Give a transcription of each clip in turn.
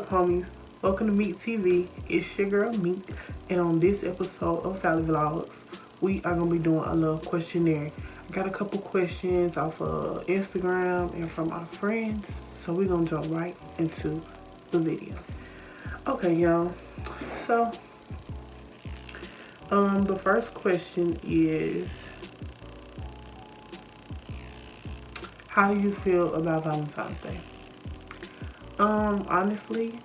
up, homies? Welcome to Meek TV. It's your girl Meek, and on this episode of ValleyVlogs, we are gonna be doing a little questionnaire. I got a couple questions off of Instagram and from my friends, so we're gonna jump right into the video. Okay, y'all. So, the first question is, how do you feel about Valentine's Day? Honestly,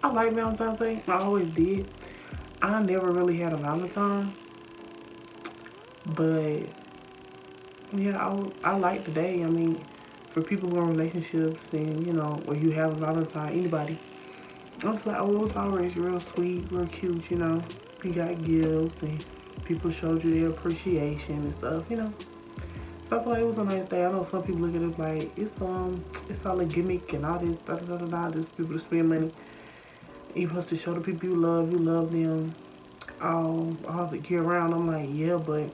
I like Valentine's Day. I always did. I never really had a Valentine, but yeah, I like the day. I mean, for people who are in relationships and, you know, where you have a Valentine, anybody, I was like, oh, it was always real sweet, real cute, you know. You got gifts and people showed you their appreciation and stuff, you know. So I feel like it was a nice day. I know some people look at it like it's all a gimmick and all this just people to spend money. You're supposed to show the people you love them all the year round. I'm like, yeah, but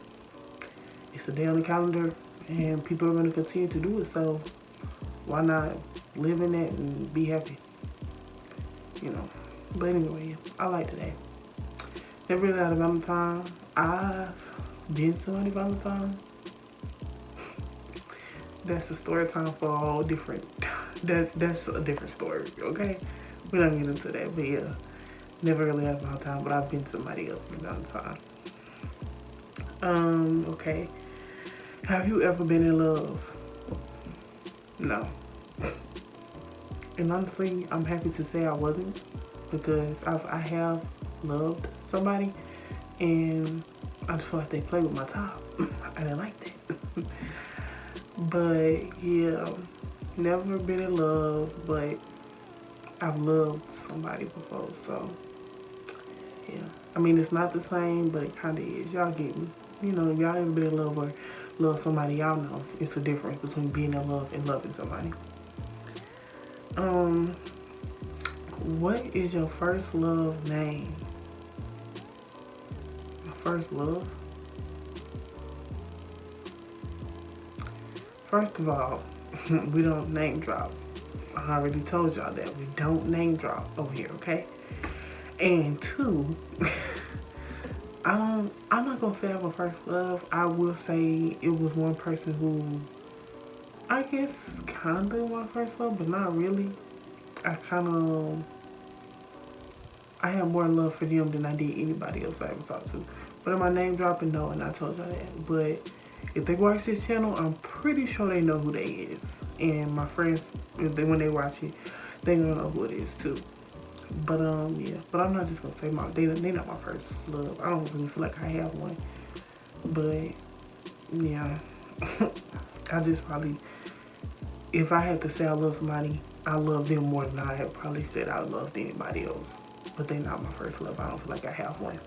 it's a day on the calendar and people are gonna continue to do it, so why not live in it and be happy? You know. But anyway, I like today. Never really had a Valentine. I've been to any Valentine. That's a story time for a whole different, that's a different story, okay? We don't get into that, but yeah, never really had a Valentine, but I've been to somebody else's Valentine. Okay. Have you ever been in love? No. And honestly, I'm happy to say I wasn't, because I have loved somebody, and I just feel like they played with my top. I didn't like that. But yeah, never been in love, but I've loved somebody before, so yeah. I mean, it's not the same, but it kind of is. Y'all get me. You know, if y'all ever been in love or love somebody, y'all know it's a difference between being in love and loving somebody. What is your first love name? My first love? First of all, we don't name drop. I already told y'all that. We don't name drop over here, okay? And two, I'm not gonna say I have a first love. I will say it was one person who, I guess, kinda my first love, but not really. I have more love for them than I did anybody else I ever talked to. But am I name dropping? No, and I told y'all that. But if they watch this channel, I'm pretty sure they know who they is. And my friends, when they watch it, they gonna know who it is too. But yeah. But I'm not just gonna say they not my first love. I don't really feel like I have one. But yeah, I just probably, if I had to say I love somebody, I love them more than I have probably said I loved anybody else. But they not my first love. I don't feel like I have one.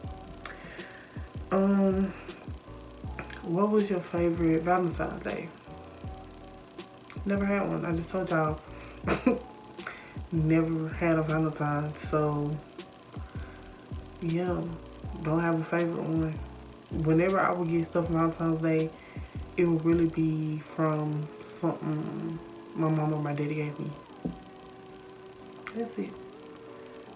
What was your favorite Valentine's Day? Never had one. I just told y'all. Never had a Valentine, so yeah, don't have a favorite one. Whenever I would get stuff on Valentine's Day, it would really be from something my mom or my daddy gave me. That's it.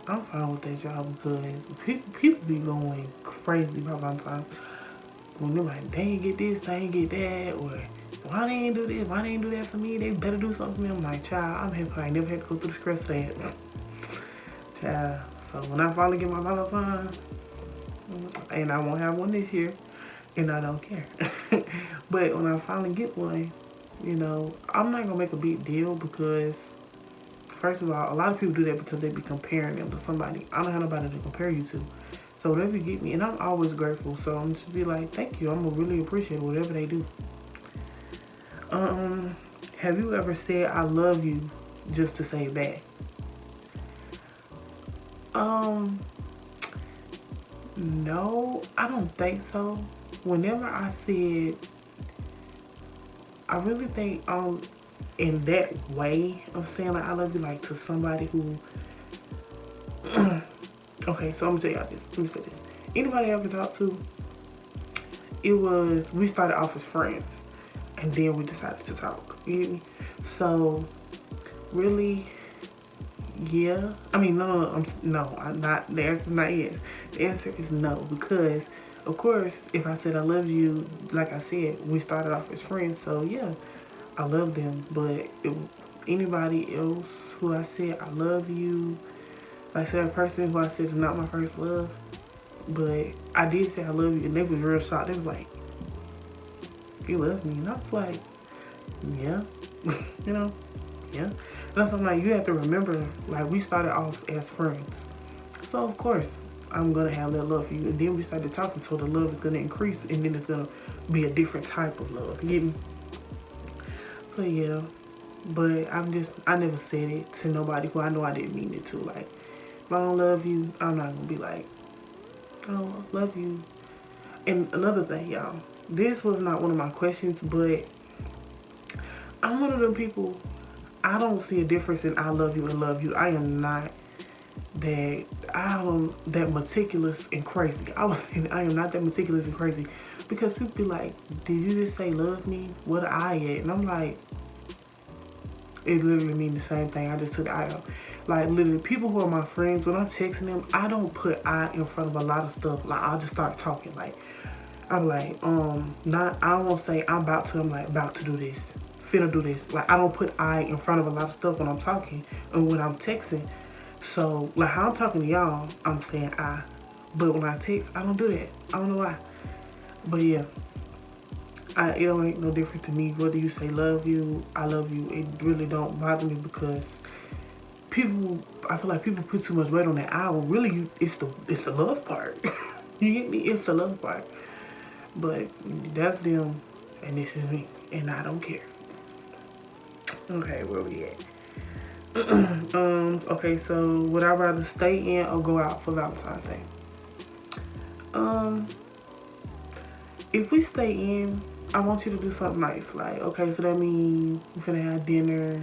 I'm fine with that, y'all, because people be going crazy about Valentine's. When they're like, they ain't get this, they ain't get that, or why they ain't do this, why they ain't do that for me, they better do something for me. I'm like, child, I'm happy I never had to go through the stress of that. Child, so when I finally get my Valentine, and I won't have one this year, and I don't care. But when I finally get one, you know, I'm not gonna make a big deal, because first of all, a lot of people do that because they be comparing them to somebody. I don't have nobody to compare you to. So whatever you get me, and I'm always grateful, so I'm just be like, thank you. I'm gonna really appreciate whatever they do. Have you ever said I love you just to say it back? No, I don't think so. Whenever I said, I really think in that way of saying like I love you, like to somebody who okay, so I'm gonna tell y'all this. Let me say this. Anybody I ever talked to, we started off as friends, and then we decided to talk. You get me? So, really, yeah. I mean, no, I'm not. The answer is not yes. The answer is no, because of course, if I said I love you, like I said, we started off as friends, so yeah, I love them. But if anybody else who I said I love you, like I said, a person who I said is not my first love, but I did say I love you, and they was real shocked. They was like, "You love me?" And I was like, "Yeah," you know. Yeah. That's what I'm like, you have to remember, like, we started off as friends. So, of course, I'm going to have that love for you. And then we started talking, so the love is going to increase, and then it's going to be a different type of love. You get me? So, yeah. But I never said it to nobody who I know I didn't mean it to. Like, if I don't love you, I'm not going to be like, oh, I love you. And another thing, y'all, this was not one of my questions, but I'm one of them people, I don't see a difference in I love you and love you. I am not that meticulous and crazy. I was saying I am not that meticulous and crazy, because people be like, did you just say love me? What I at? And I'm like, it literally means the same thing. I just took the I out. Like, literally, people who are my friends, when I'm texting them, I don't put I in front of a lot of stuff. Like, I'll just start talking. Like, I'm like, I won't say I'm about to. I'm like, about to do this, finna do this. Like, I don't put I in front of a lot of stuff when I'm talking and when I'm texting. So, like, how I'm talking to y'all, I'm saying I. But when I text, I don't do that. I don't know why. But yeah, it don't make no difference to me whether you say love you, I love you. It really don't bother me, because I feel like people put too much weight on that I. Well, really, it's the love part. You get me? It's the love part. But that's them, and this is me, and I don't care. Okay, where we at? Okay, so would I rather stay in or go out for Valentine's Day? If we stay in, I want you to do something nice. Like, okay, so that means we're finna have dinner.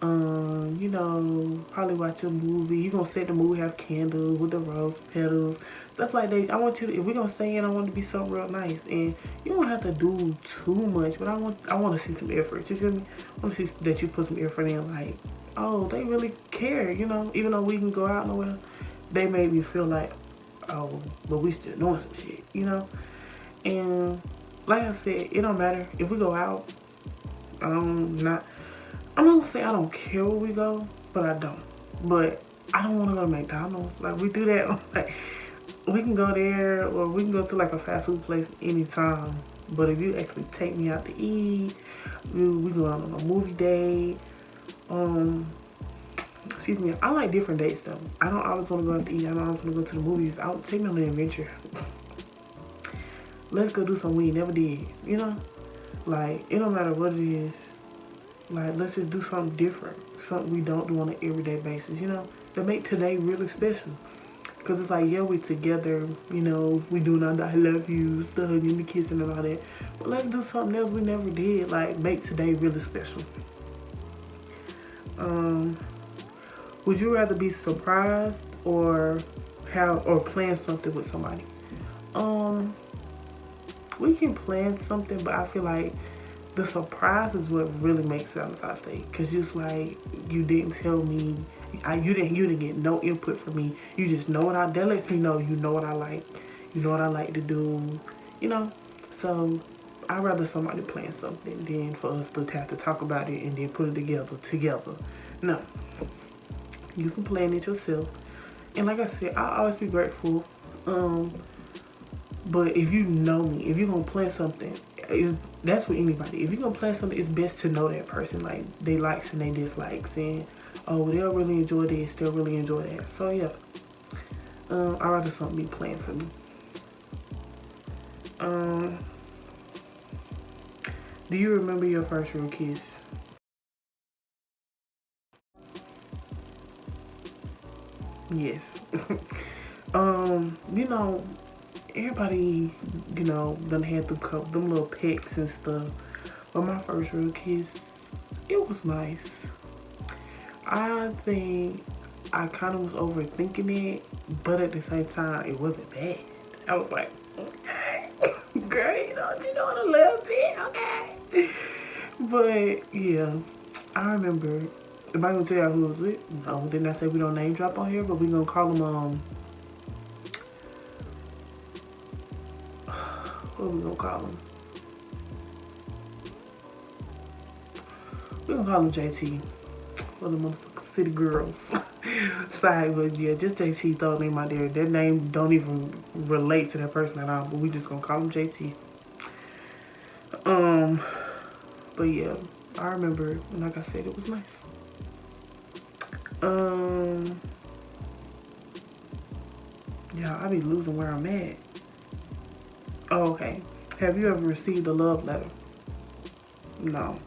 You know, probably watch a movie. You gonna set the mood, have candles with the rose petals, stuff like that. I want you to, if we're gonna stay in, I want it to be something real nice. And you don't have to do too much, but I want to see some effort. You feel me? I want to see that you put some effort in. Like, oh, they really care. You know, even though we can go out nowhere, they made me feel like, oh, but we still doing some shit. You know, and like I said, it don't matter if we go out. I'm not gonna say I don't care where we go, but I don't. But I don't want to go to McDonald's. Like, we do that. Like, we can go there, or we can go to like a fast food place anytime. But if you actually take me out to eat, we go out on a movie date. Excuse me. I like different dates though. I don't always want to go out to eat. I don't always want to go to the movies. I'll take me on an adventure. Let's go do something we never did. You know, like, it don't matter what it is. Like, let's just do something different. Something we don't do on an everyday basis, you know? To make today really special. Because it's like, yeah, we together, you know, we doing all the I love yous, the hugging, the kissing and all that. But let's do something else we never did. Like, make today really special. Would you rather be surprised or plan something with somebody? We can plan something, but I feel like the surprise is what really makes Valentine's Day. Cause just like, you didn't tell me, you didn't get no input from me. You just know that lets me know you know what I like. You know what I like to do, you know? So I'd rather somebody plan something than for us to have to talk about it and then put it together. No. You can plan it yourself. And like I said, I'll always be grateful. But if you know me, if you're gonna plan something, that's with anybody. If you're gonna plan something, it's best to know that person, like they likes and they dislikes, and oh, they'll really enjoy this, they'll really enjoy that. So yeah, I'd rather something be planned for me. Do you remember your first real kiss? Yes. You know, everybody, you know, done had them little pecks and stuff. But my first real kiss, it was nice. I think I kind of was overthinking it, but at the same time, it wasn't bad. I was like, okay, girl, don't you know it a little bit, okay? But yeah, I remember Am I gonna tell y'all who it was with? No, didn't I say we don't name drop on here? But we gonna call him, what we gonna call him? We gonna call him JT. For the motherfucking city girls. Sorry, but yeah, just JT throw a name out there. That name don't even relate to that person at all, but we just gonna call him JT. But yeah, I remember, like I said, it was nice. Yeah, I be losing where I'm at. Oh, okay. Have you ever received a love letter? No.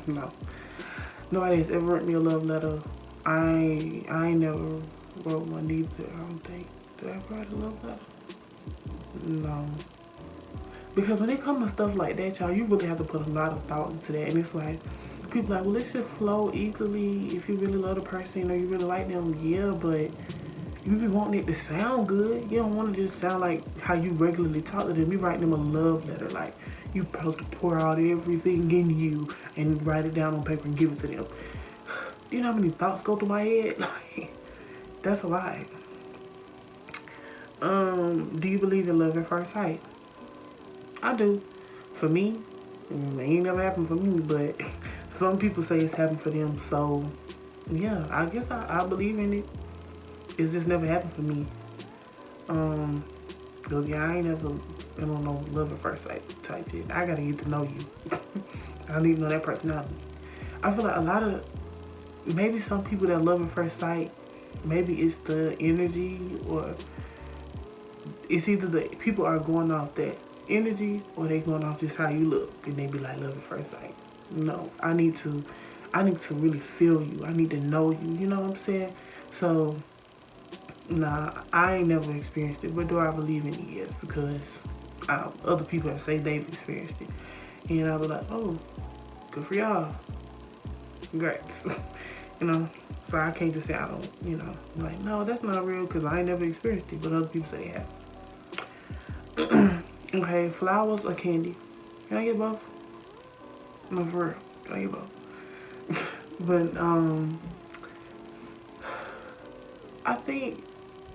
No. Nobody has ever written me a love letter. I ain't never wrote one either, I don't think. Did I ever write a love letter? No. Because when it comes to stuff like that, y'all, you really have to put a lot of thought into that. And it's like, people like, well, it should flow easily if you really love the person or you really like them. Yeah, but you be wanting it to sound good. You don't want to just sound like how you regularly talk to them. You write them a love letter. Like, you supposed to pour out everything in you and write it down on paper and give it to them. Do you know how many thoughts go through my head? Like, that's a lot. Do you believe in love at first sight? I do. For me, it ain't never happened for me, but some people say it's happened for them. So, yeah, I guess I believe in it. It's just never happened for me. Because, yeah, I ain't never been on no love at first sight type shit. I gotta get to know you. I need to know that personality. I feel like a lot of, maybe some people that love at first sight, maybe it's the energy, or it's either the people are going off that energy or they going off just how you look, and they be like love at first sight. No, I need to really feel you. I need to know you. You know what I'm saying? So, nah, I ain't never experienced it, but do I believe in it? Yes, because other people have said they've experienced it, and I was like, oh, good for y'all. Congrats. You know, so I can't just say I don't, you know, like, no, that's not real because I ain't never experienced it, but other people say they have. Okay, flowers or candy? Can I get both? No, for real. Can I get both? But, I think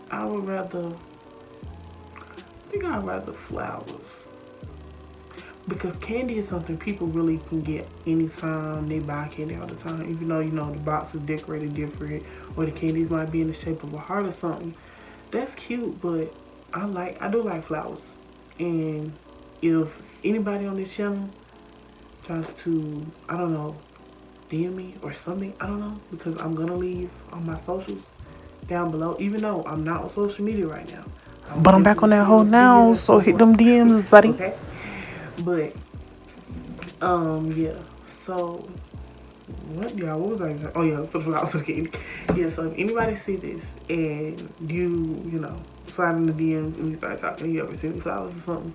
I'd rather flowers. Because candy is something people really can get anytime. They buy candy all the time. Even though, you know, the box is decorated different, or the candies might be in the shape of a heart or something. That's cute, but I do like flowers. And if anybody on this channel tries to, I don't know, DM me or something, I don't know, because I'm gonna leave on my socials down below, even though I'm not on social media right now. But I'm back on that hoe now, so hit them DMs, buddy. Okay? But, yeah, so, what was I saying? Oh, yeah, so the flowers of the candy. Yeah, so if anybody see this and you know, slide in the DMs and we start talking, you ever see me flowers or something,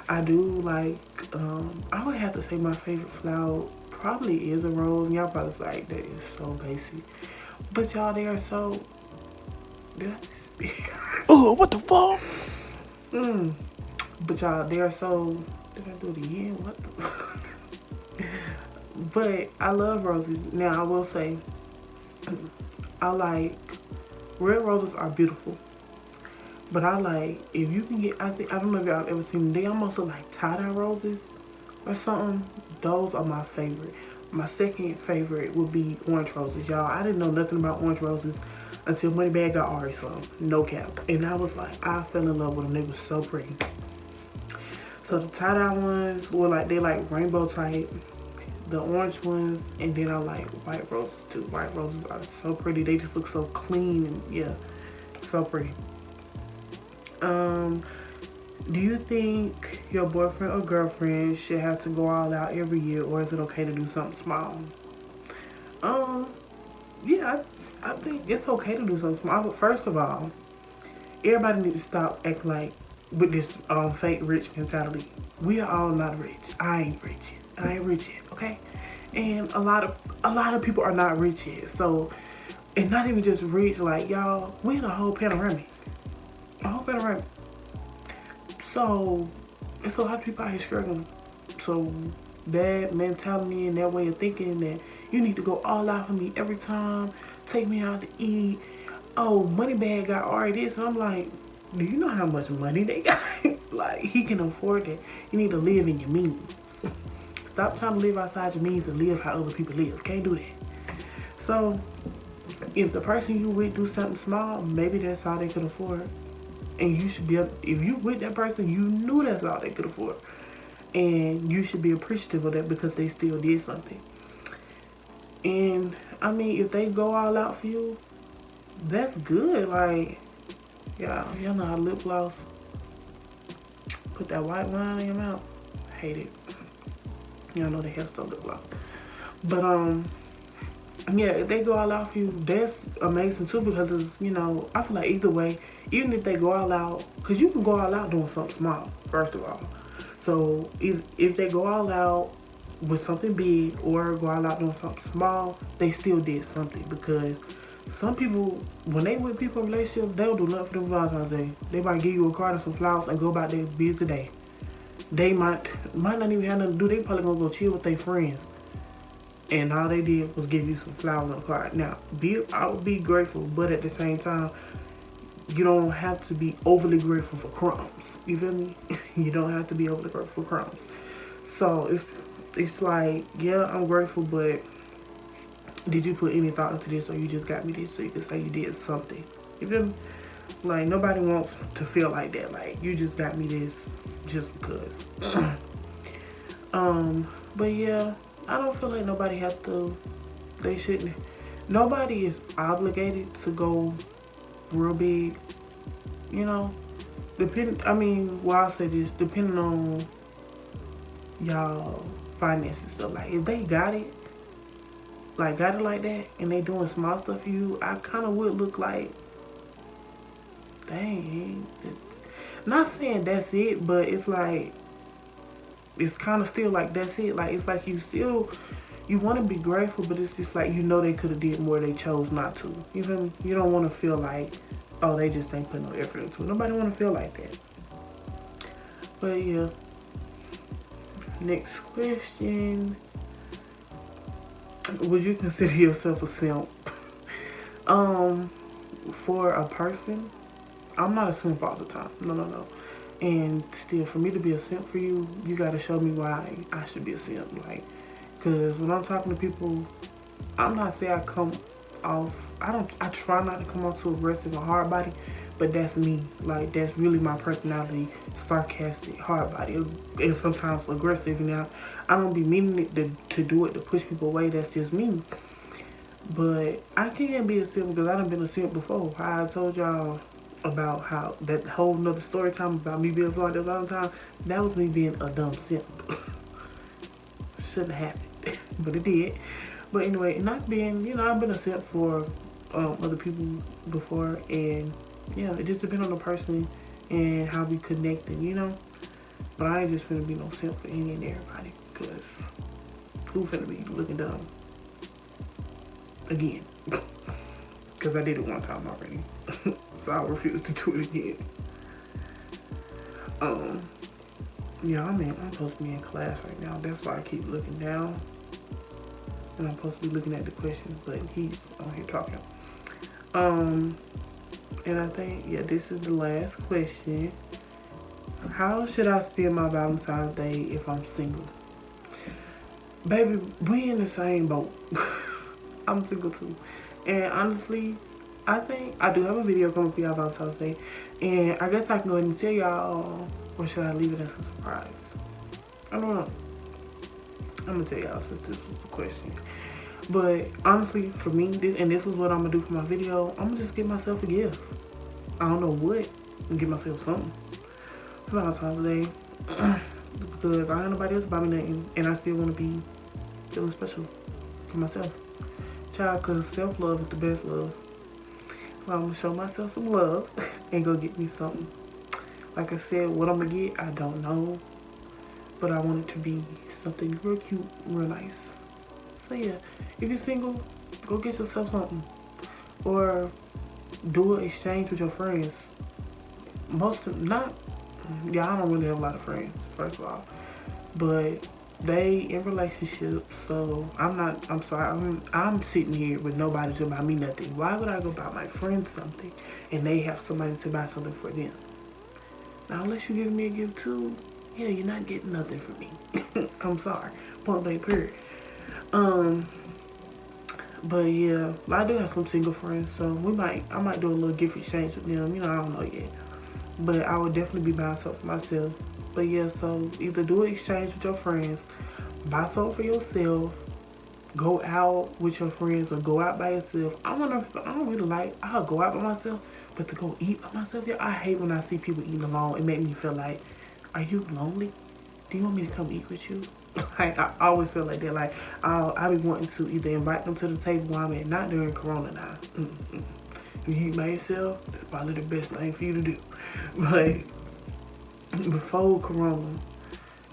I do like, I would have to say my favorite flower probably is a rose, and y'all probably like, that is so basic. But y'all, they are so, did I just speak? Oh, what the fuck? But y'all, they are so, did I do it again? What the fuck? But I love roses. Now, I will say, I like, red roses are beautiful. But I like, if you can get, I don't know if y'all ever seen them. They almost look like tie-dye roses or something. Those are my favorite. My second favorite would be orange roses. Y'all, I didn't know nothing about orange roses until Moneybag got Ari some. No cap. And I was like, I fell in love with them. They were so pretty. So the tie-dye ones were like, they like rainbow type. The orange ones, and then I like white roses too. White roses are so pretty. They just look so clean and yeah, so pretty. Do you think your boyfriend or girlfriend should have to go all out every year, or is it okay to do something small? Yeah, I think it's okay to do something small. But first of all, everybody needs to stop acting like with this fake rich mentality. We are all not rich. I ain't rich. I ain't rich yet, okay? And a lot of people are not rich yet. So, and not even just rich, like y'all, we in a whole panoramic. A whole panoramic. So, it's a lot of people out here struggling. So, that mentality and that way of thinking that You need to go all out for me every time. Take me out to eat. Oh, Moneybag got already this. And I'm like, do you know how much money they got? Like, he can afford it. You need to live in your means. Stop trying to live outside your means and live how other people live. Can't do that. So, if the person you with do something small, maybe that's all they could afford. And you should be, if you with that person, you knew that's all they could afford. And you should be appreciative of that because they still did something. And, I mean, if they go all out for you, that's good. Like, y'all know how lip gloss. Put that white line in your mouth. Hate it. Y'all know the hairstyle lip gloss. But, yeah, if they go all out for you, that's amazing too because it's, you know, I feel like either way, even if they go all out, because you can go all out doing something small, first of all. So if they go all out with something big or go all out doing something small, they still did something because some people, when they with people in relationships, they'll do nothing for them Valentine's Day. They might give you a card and some flowers and go about their busy day. They might not even have nothing to do. They probably gonna go chill with their friends. And all they did was give you some flowers on a card. Now, I would be grateful, but at the same time, you don't have to be overly grateful for crumbs. You feel me? You don't have to be overly grateful for crumbs. So it's like, yeah, I'm grateful, but did you put any thought into this or you just got me this so you can say you did something? You feel me? Like, nobody wants to feel like that. Like, you just got me this just because. But yeah, I don't feel like nobody has to, they shouldn't. Nobody is obligated to go real big, you know? I'll say this, depending on y'all finances stuff. Like, if they got it like that, and they doing small stuff for you, I kind of would look like, dang. Not saying that's it, but it's like, it's kind of still like that's it. Like, it's like you want to be grateful, but it's just like, you know, they could have did more, they chose not to. You feel me? You don't want to feel like, oh, they just ain't putting no effort into it. Nobody want to feel like that. But yeah. Next question. Would you consider yourself a simp? For a person, I'm not a simp all the time. No. And still, for me to be a simp for you, you gotta show me why I should be a simp. Like, cause when I'm talking to people, I'm not saying I come off, I try not to come off too aggressive and hard body, but that's me. Like, that's really my personality, sarcastic, hard body, and sometimes aggressive. Now, I don't be meaning it to do it to push people away, that's just me. But I can't be a simp because I done been a simp before. I told y'all about how that whole nother story time about me being so like that all the time. That was me being a dumb simp. Shouldn't have happened, but it did. But anyway, not being, you know, I've been a simp for other people before, and yeah, it just depends on the person and how we connected, you know. But I ain't just finna be no simp for any and everybody, because who finna be looking dumb again? Because I did it one time already. So I refuse to do it again. Yeah, I'm supposed to be in class right now. That's why I keep looking down. And I'm supposed to be looking at the questions, but he's on here talking. And I think, yeah, this is the last question. How should I spend my Valentine's Day if I'm single? Baby, we in the same boat. I'm single too. And honestly, I think I do have a video coming for y'all Valentine's Day. And I guess I can go ahead and tell y'all, or should I leave it as a surprise? I don't know. I'm gonna tell y'all since this was the question. But honestly, for me, this is what I'm gonna do for my video. I'm gonna just get myself a gift. I don't know what, and get myself something for Valentine's Day. Because I ain't nobody else buy me nothing, and I still wanna be feeling special for myself. Child, cause self-love is the best love. So I'm gonna show myself some love and go get me something. Like I said, what I'm gonna get, I don't know. But I want it to be something real cute, real nice. So yeah, if you're single, go get yourself something. Or do an exchange with your friends. I don't really have a lot of friends, first of all. But they in relationships, so I'm sorry, I'm sitting here with nobody to buy me nothing. Why would I go buy my friend something and they have somebody to buy something for them? Now, unless you give me a gift too, yeah, you're not getting nothing from me. I'm sorry. Point blank period. But yeah, I do have some single friends, so I might do a little gift exchange with them. I don't know yet. But I would definitely be buying something for myself. But yeah, so either do an exchange with your friends, buy something for yourself, go out with your friends, or go out by yourself. I'll go out by myself, but to go eat by myself, yeah, I hate when I see people eating alone. It makes me feel like, are you lonely? Do you want me to come eat with you? Like, I always feel like that. Like, I'll be wanting to either invite them to the table while I'm at, not during Corona now. You eat by yourself, that's probably the best thing for you to do. But before Corona,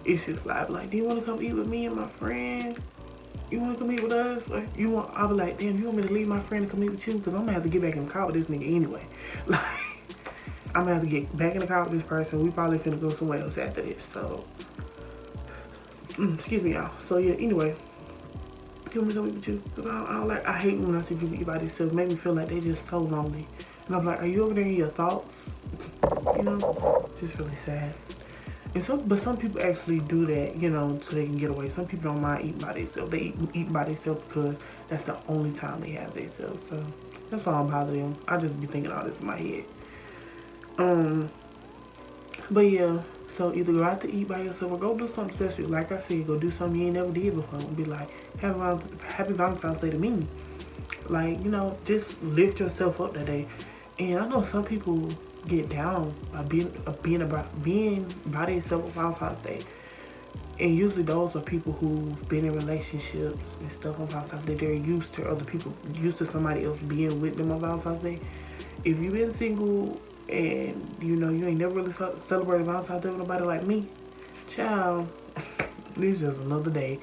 it's just like, do you want to come eat with me and my friend? You want to come eat with us? Or I'll be like, damn, you want me to leave my friend and come eat with you? Because I'm going to have to get back in the car with this nigga anyway. Like, I'm going to have to get back in the car with this person. We probably finna go somewhere else after this, so. Excuse me, y'all. So yeah, anyway, you want me to come eat with you? Because I hate when I see people eat by themselves. It make me feel like they just so lonely. And I'm like, are you over there in your thoughts? Just really sad. But some people actually do that, so they can get away. Some people don't mind eating by themselves. They eat by themselves because that's the only time they have themselves. So that's all I'm bothering them. I just be thinking all this in my head. But yeah, so either go out to eat by yourself or go do something special. Like I said, go do something you ain't never did before. And be like, happy Valentine's Day to me. Like, just lift yourself up that day. And I know some people get down by being by themselves on Valentine's Day. And usually those are people who've been in relationships and stuff on Valentine's Day. They're used to somebody else being with them on Valentine's Day. If you've been single and you ain't never really celebrated Valentine's Day with nobody like me, child, it's just another day.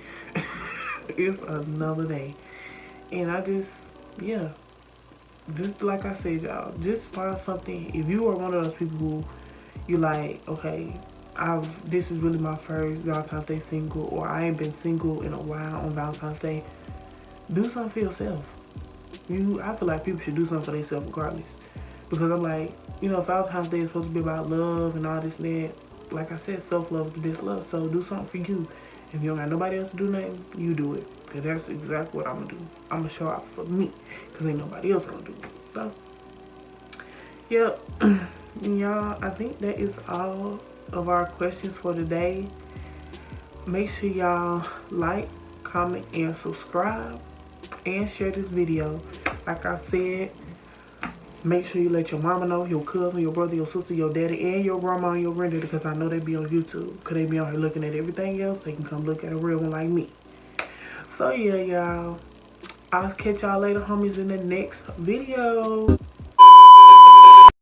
It's another day. And just like I said, y'all, just find something. If you are one of those people who you like, okay, this is really my first Valentine's Day single, or I ain't been single in a while on Valentine's Day, do something for yourself. I feel like people should do something for themselves regardless. Because I'm like, Valentine's Day is supposed to be about love and all this and that. Like I said, self-love is the best love. So do something for you. If you don't got nobody else to do nothing, you do it. Because that's exactly what I'm going to do. I'm going to show out for me. Because ain't nobody else going to do it. So, yep. Y'all, I think that is all of our questions for today. Make sure y'all like, comment, and subscribe. And share this video. Like I said, make sure you let your mama know, your cousin, your brother, your sister, your daddy, and your grandma and your granddaddy, because I know they be on YouTube. Because they be on here looking at everything else. They can come look at a real one like me. So yeah, y'all. I'll catch y'all later, homies, in the next video.